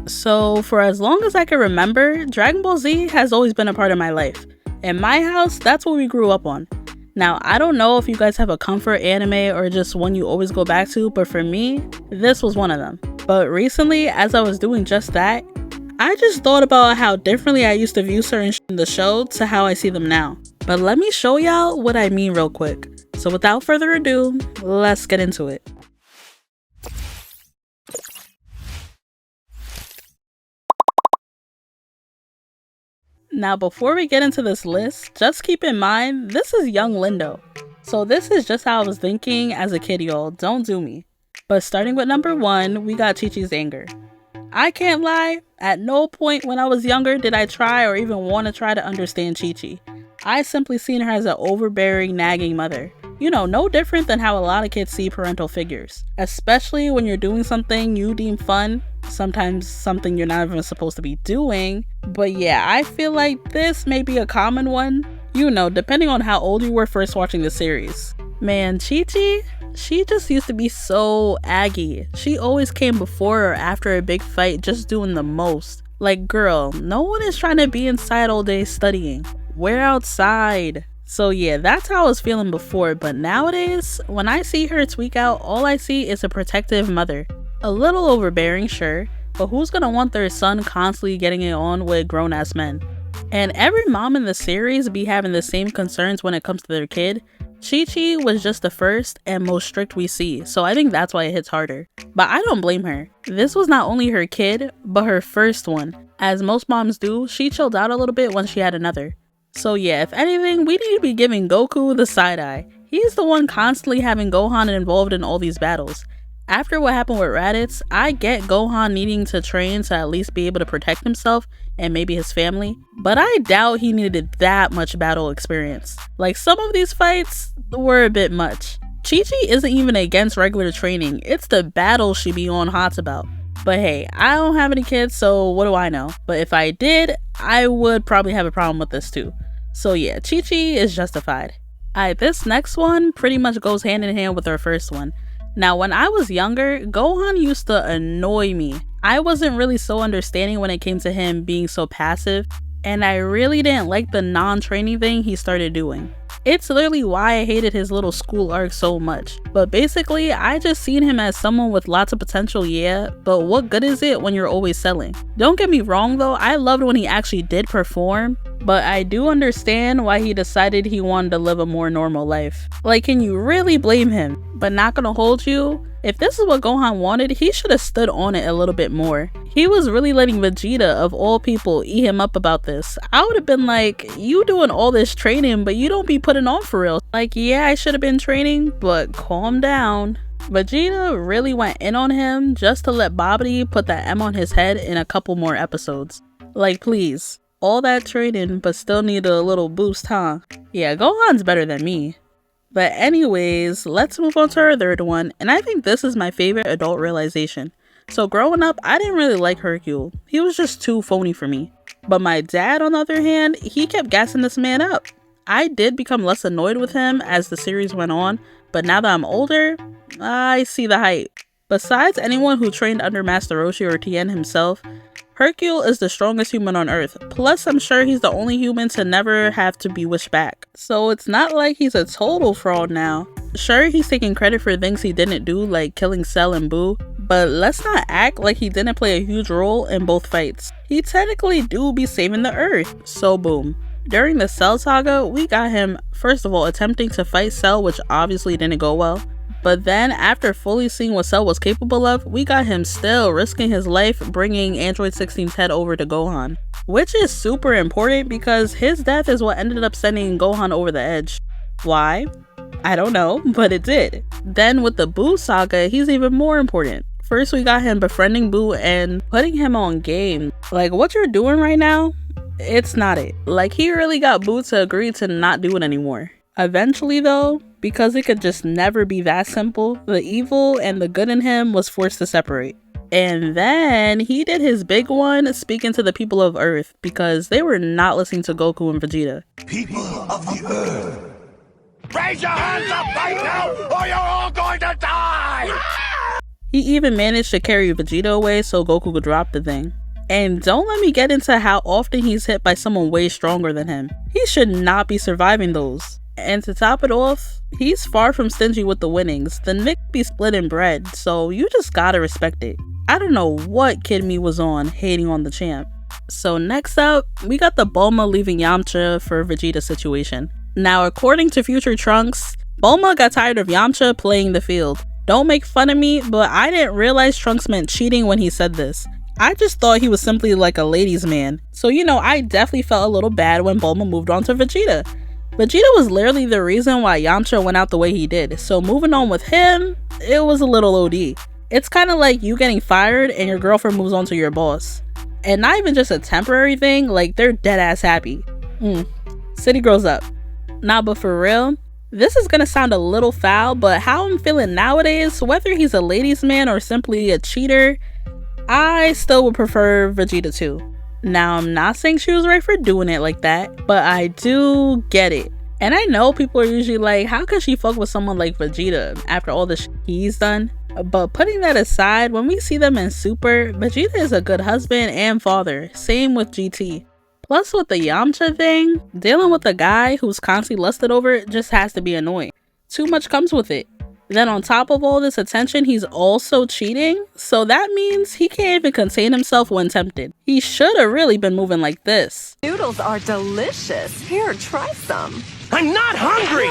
So for as long as I can remember, Dragon Ball Z has always been a part of my life. In my house, that's what we grew up on. Now, I don't know if you guys have a comfort anime or just one you always go back to, but for me, this was one of them. But recently, as I was doing just that, I just thought about how differently I used to view certain in the show to how I see them now. But let me show y'all what I mean real quick. So without further ado, let's get into it. Now before we get into this list, just keep in mind, this is young Lindo. So this is just how I was thinking as a kid, y'all, don't do me. But starting with number 1, we got Chichi's anger. I can't lie, at no point when I was younger did I try or even want to try to understand Chichi. I simply seen her as an overbearing, nagging mother. You know, no different than how a lot of kids see parental figures. Especially when you're doing something you deem fun, sometimes something you're not even supposed to be doing. But yeah, I feel like this may be a common one, you know, depending on how old you were first watching the series. Man, Chichi, she just used to be so aggy. She always came before or after a big fight just doing the most. Like, girl, no one is trying to be inside all day studying. We're outside. So yeah, that's how I was feeling before, but nowadays, when I see her tweak out, all I see is a protective mother. A little overbearing, sure, but who's gonna want their son constantly getting it on with grown-ass men? And every mom in the series be having the same concerns when it comes to their kid. Chichi was just the first and most strict we see, so I think that's why it hits harder. But I don't blame her. This was not only her kid, but her first one. As most moms do, she chilled out a little bit once she had another. So yeah, if anything, we need to be giving Goku the side eye. He's the one constantly having Gohan involved in all these battles. After what happened with Raditz, I get Gohan needing to train to at least be able to protect himself and maybe his family, but I doubt he needed that much battle experience. Like, some of these fights were a bit much. Chichi isn't even against regular training, it's the battle she be on hot about. But hey, I don't have any kids, so what do I know? But if I did, I would probably have a problem with this too. So yeah, Chichi is justified. Alright, this next one pretty much goes hand in hand with our first one. Now, when I was younger, Gohan used to annoy me. I wasn't really so understanding when it came to him being so passive, and I really didn't like the non-training thing he started doing. It's literally why I hated his little school arc so much. But basically, I just seen him as someone with lots of potential, yeah, but what good is it when you're always selling? Don't get me wrong though, I loved when he actually did perform, but I do understand why he decided he wanted to live a more normal life. Like, can you really blame him? But not gonna hold you, if this is what Gohan wanted, he should have stood on it a little bit more. He was really letting Vegeta, of all people, eat him up about this. I would have been like, you doing all this training, but you don't be putting on for real. Like, yeah, I should have been training, but calm down. Vegeta really went in on him just to let Babidi put that M on his head in a couple more episodes. Like, please. All that training, but still need a little boost, huh? Yeah, Gohan's better than me. But anyways, let's move on to our third one, and I think this is my favorite adult realization. So growing up, I didn't really like Hercule. He was just too phony for me. But my dad, on the other hand, he kept gassing this man up. I did become less annoyed with him as the series went on, but now that I'm older, I see the hype. Besides anyone who trained under Master Roshi or Tien himself, Hercule is the strongest human on Earth, plus I'm sure he's the only human to never have to be wished back. So it's not like he's a total fraud now. Sure, he's taking credit for things he didn't do, like killing Cell and Boo, but let's not act like he didn't play a huge role in both fights. He technically do be saving the Earth, so boom. During the Cell saga, we got him, first of all, attempting to fight Cell, which obviously didn't go well. But then, after fully seeing what Cell was capable of, we got him still risking his life bringing Android 16's head over to Gohan. Which is super important because his death is what ended up sending Gohan over the edge. Why? I don't know, but it did. Then with the Boo saga, he's even more important. First, we got him befriending Boo and putting him on game. Like, what you're doing right now, it's not it. Like, he really got Boo to agree to not do it anymore. Eventually though, because it could just never be that simple, the evil and the good in him was forced to separate. And then he did his big one, speaking to the people of Earth, because they were not listening to Goku and Vegeta. People of the Earth, raise your hands up right now or you're all going to die! He even managed to carry Vegeta away so Goku could drop the thing. And don't let me get into how often he's hit by someone way stronger than him. He should not be surviving those. And to top it off, he's far from stingy with the winnings. The Nick be splitting bread, so you just gotta respect it. I don't know what Kid Me was on hating on the champ. So next up, we got the Bulma leaving Yamcha for Vegeta situation. Now according to Future Trunks, Bulma got tired of Yamcha playing the field. Don't make fun of me, but I didn't realize Trunks meant cheating when he said this. I just thought he was simply like a ladies' man. So I definitely felt a little bad when Bulma moved on to Vegeta. Vegeta was literally the reason why Yamcha went out the way he did, so moving on with him, it was a little OD. It's kind of like you getting fired and your girlfriend moves on to your boss. And not even just a temporary thing, like they're dead ass happy. City grows up. Nah, but for real, this is gonna sound a little foul, but how I'm feeling nowadays, whether he's a ladies' man or simply a cheater, I still would prefer Vegeta too. Now, I'm not saying she was right for doing it like that, but I do get it. And I know people are usually like, how can she fuck with someone like Vegeta after all the shit he's done? But putting that aside, when we see them in Super, Vegeta is a good husband and father. Same with GT. Plus with the Yamcha thing, dealing with a guy who's constantly lusted over it just has to be annoying. Too much comes with it. Then on top of all this attention, he's also cheating, so that means he can't even contain himself when tempted. He should have really been moving like this. Noodles are delicious. Here, try some. I'm not hungry!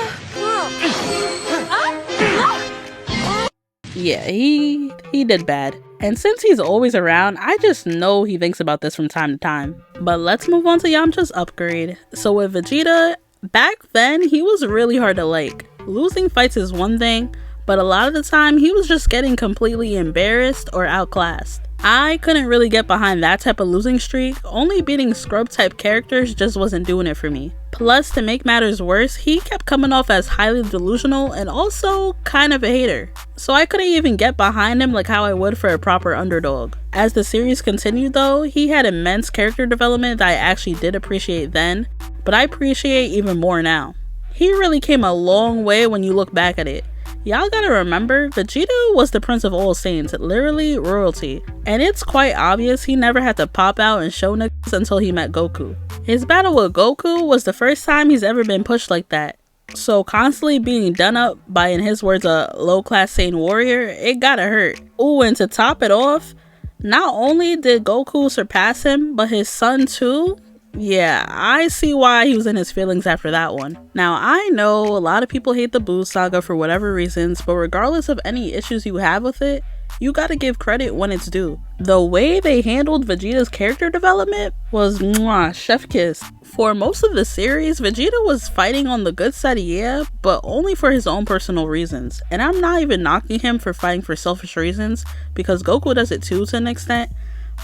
Yeah, he did bad. And since he's always around, I just know he thinks about this from time to time. But let's move on to Yamcha's upgrade. So with Vegeta, back then he was really hard to like. Losing fights is one thing, but a lot of the time he was just getting completely embarrassed or outclassed. I couldn't really get behind that type of losing streak. Only beating scrub type characters just wasn't doing it for me. Plus, to make matters worse, he kept coming off as highly delusional and also kind of a hater. So I couldn't even get behind him like how I would for a proper underdog. As the series continued though, he had immense character development that I actually did appreciate then, but I appreciate even more now. He really came a long way when you look back at it. Y'all gotta remember, Vegeta was the Prince of All Saints, literally royalty. And it's quite obvious he never had to pop out and show niggas until he met Goku. His battle with Goku was the first time he's ever been pushed like that. So constantly being done up by, in his words, a low-class Saiyan warrior, it gotta hurt. Ooh, and to top it off, not only did Goku surpass him, but his son too? Yeah, I see why he was in his feelings after that one. Now, I know a lot of people hate the Buu saga for whatever reasons, but regardless of any issues you have with it, you gotta give credit when it's due. The way they handled Vegeta's character development was mwah, chef kiss. For most of the series, Vegeta was fighting on the good side, yeah, but only for his own personal reasons. And I'm not even knocking him for fighting for selfish reasons, because Goku does it too to an extent.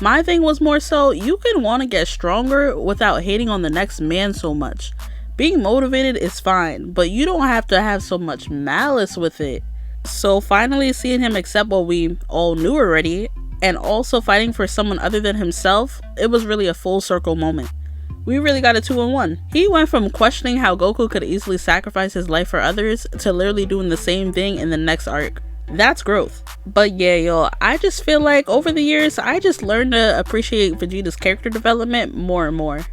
My thing was more so, you can want to get stronger without hating on the next man so much. Being motivated is fine, but you don't have to have so much malice with it. So finally seeing him accept what we all knew already, and also fighting for someone other than himself, it was really a full circle moment. We really got a 2-in-1. He went from questioning how Goku could easily sacrifice his life for others to literally doing the same thing in the next arc. That's growth. But yeah, yo, I just feel like over the years, I just learned to appreciate Vegeta's character development more and more.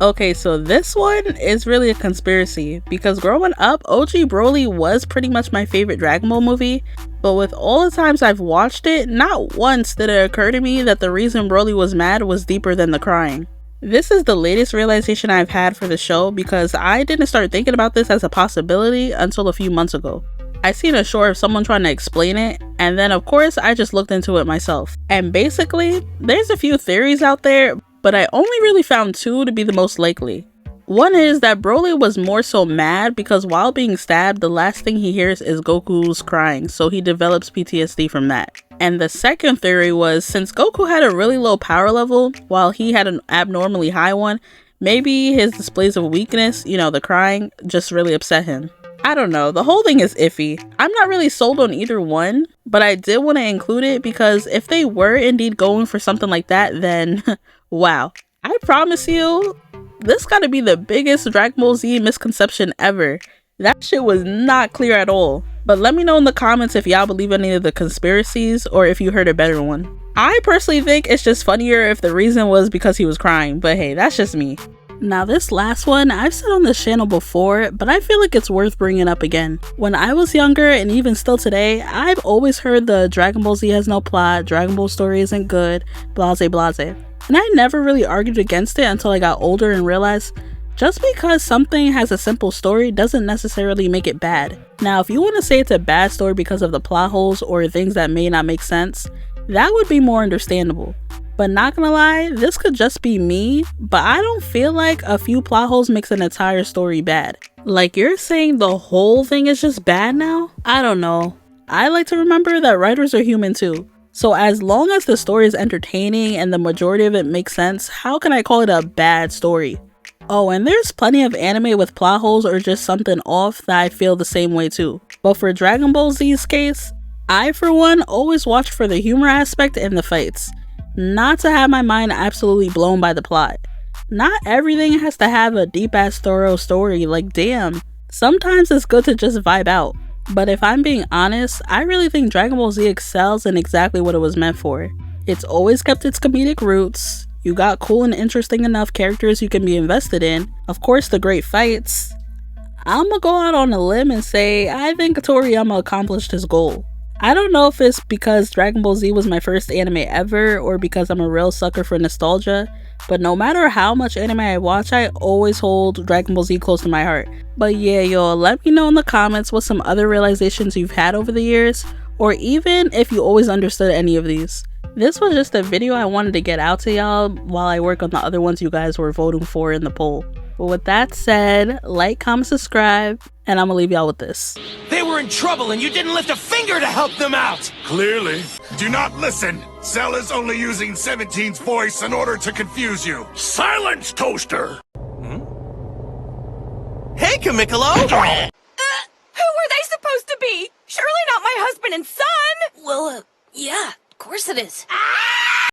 Okay, so this one is really a conspiracy, because growing up, OG Broly was pretty much my favorite Dragon Ball movie, but with all the times I've watched it, not once did it occur to me that the reason Broly was mad was deeper than the crying. This is the latest realization I've had for the show, because I didn't start thinking about this as a possibility until a few months ago. I seen a short of someone trying to explain it, and then of course I just looked into it myself. And basically, there's a few theories out there, but I only really found two to be the most likely. One is that Broly was more so mad because while being stabbed, the last thing he hears is Goku's crying, so he develops PTSD from that. And the second theory was, since Goku had a really low power level, while he had an abnormally high one, maybe his displays of weakness, the crying, just really upset him. I don't know, the whole thing is iffy. I'm not really sold on either one, but I did want to include it because if they were indeed going for something like that, then wow. I promise you, this gotta be the biggest Dragon Ball Z misconception ever. That shit was not clear at all. But let me know in the comments if y'all believe any of the conspiracies or if you heard a better one. I personally think it's just funnier if the reason was because he was crying, but hey, that's just me. Now this last one, I've said on this channel before, but I feel like it's worth bringing up again. When I was younger, and even still today, I've always heard the Dragon Ball Z has no plot, Dragon Ball story isn't good, blase blase. And I never really argued against it until I got older and realized just because something has a simple story doesn't necessarily make it bad. Now if you want to say it's a bad story because of the plot holes or things that may not make sense, that would be more understandable. But not gonna lie, this could just be me, but I don't feel like a few plot holes makes an entire story bad. Like you're saying the whole thing is just bad now? I don't know. I like to remember that writers are human too. So as long as the story is entertaining and the majority of it makes sense, how can I call it a bad story? Oh, and there's plenty of anime with plot holes or just something off that I feel the same way too. But for Dragon Ball Z's case, I for one always watch for the humor aspect and the fights. Not to have my mind absolutely blown by the plot. Not everything has to have a deep ass thorough story, like damn. Sometimes it's good to just vibe out. But if I'm being honest, I really think Dragon Ball Z excels in exactly what it was meant for. It's always kept its comedic roots, you got cool and interesting enough characters you can be invested in, of course the great fights. I'ma go out on a limb and say I think Toriyama accomplished his goal. I don't know if it's because Dragon Ball Z was my first anime ever or because I'm a real sucker for nostalgia, but no matter how much anime I watch, I always hold Dragon Ball Z close to my heart. But yeah, y'all, let me know in the comments what some other realizations you've had over the years, or even if you always understood any of these. This was just a video I wanted to get out to y'all while I work on the other ones you guys were voting for in the poll. But with that said, like, comment, subscribe, and I'm gonna leave y'all with this. They were in trouble and you didn't lift a finger to help them out! Clearly. Do not listen! Cell is only using 17's voice in order to confuse you. Silence, Toaster! Hey, Kamikolo! Who were they supposed to be? Surely not my husband and son! Well, yeah, of course it is. Ah!